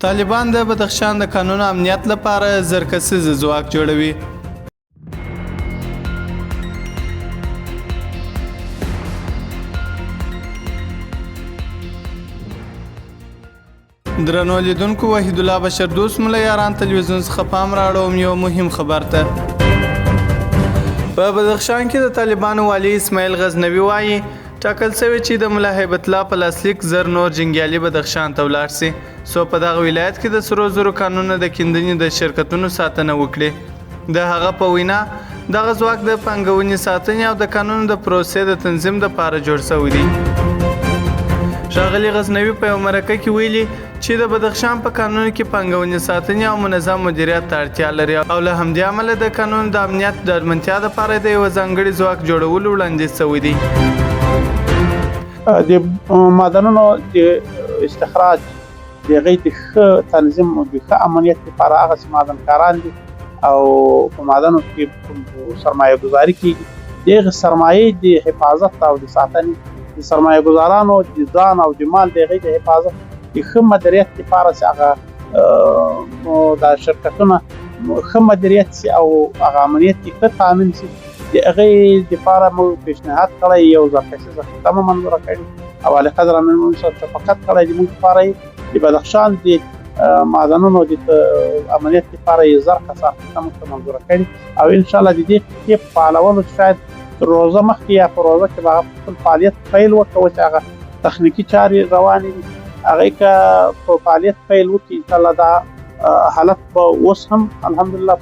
طالبان د بدخشان د قانون امنیت لپاره زرکسیز ځواک جوړوي. درنو لیدونکو، وحید الله بشر دوست مله یاران تلویزیون څخه پام راړوم یو مهم خبر ته. په بدخشان کې د طالبانو والی اسماعیل غزنوي وایي ټاکل شوی چې د ملا هیبت الله په لاسلیک زر نور جنګیالي بدخشان ته ولاړ سي څو په دغه ولایت کې د سرو زرو قانون د کیندنې د شرکتونو ساتنه وکړي. د هغه په وینا دغه ځواک د پانګونې ساتنې او د قانون د پروسې د تنظیم لپاره جوړ شوی دی. ښاغلي غزنوي په یو مرکه کې ویلي چې د بدخشان په قانون کې پانګونې ساتنې او منظم مدیریت ته اړتیا لري او له همدې امله د قانون د امنیت د ډاډمنتیا لپاره د یوه ځانګړي ځواک جوړولو وړاندیز شوی دی. د معدنونو د استخراج د هغې د ښه تنظیم او د ښه امنیت لپاره هغسې معدنکاران دي او په معدنو کې سرمایه ګذاري کېږي. د هغې سرمایې د حفاظت او د ساتنې د سرمایه ګذارانو د ځان او د مال د هغې د حفاظت د ښه مدیریت لپاره چې هغه دا شرکتونه ښه مدیریت شي او هغه امنیت کې ښه تامین شي، د هغې دپاره موږ پیشنهاد کړی یو زرکسیزه خطه مو منظوره کړې او علیقدره موږ سره شفقت کړی د موږ لپاره د بدخشان د معدنونو د امنیت لپاره یې زر کسه خطه موږ ته منظوره کړې او انشاءالله د دې خطې په فعالولو شاید تر روزه مخکې یا په روزه کې به هغه خپل فعالیت پیل وکړو چې هغه تخنیکي چارې روانې دي. هغې که په فعالیت پیل وکړي انشاءالله دا حالت به اوس هم الحمدلله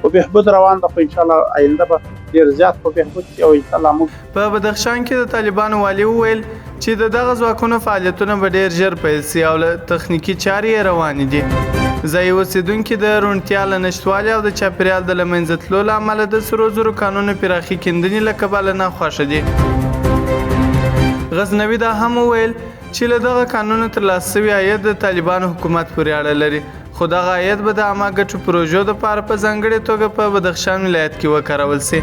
په بهبود روان ده، خو انشاءالله آینده به ډېر زیات په بهبود شي او انشاءالله موږ په بدخشان کې د طالبانو والي وویل چې د دغه ځواکونو فعالیتونه به ډېر ژر پیل سي او تخنیکي چارې یې روانې دي. ځایي اوسېدونکي د روڼتیا له نشتوالي او د چاپېریال د له منځه تلو له امله د سرو زرو قانونو پراخي کیندنې له کبله ناخوښه دي. غزنوي دا هم وویل چې له دغه قانونو ترلاسه شوي عاید د طالبانو حکومت پورې اړه لري، خو دغه عاید به د عامه ګټو پروژو دپاره په ځانګړې توګه په بدخشان ولایت کې وکارول سي.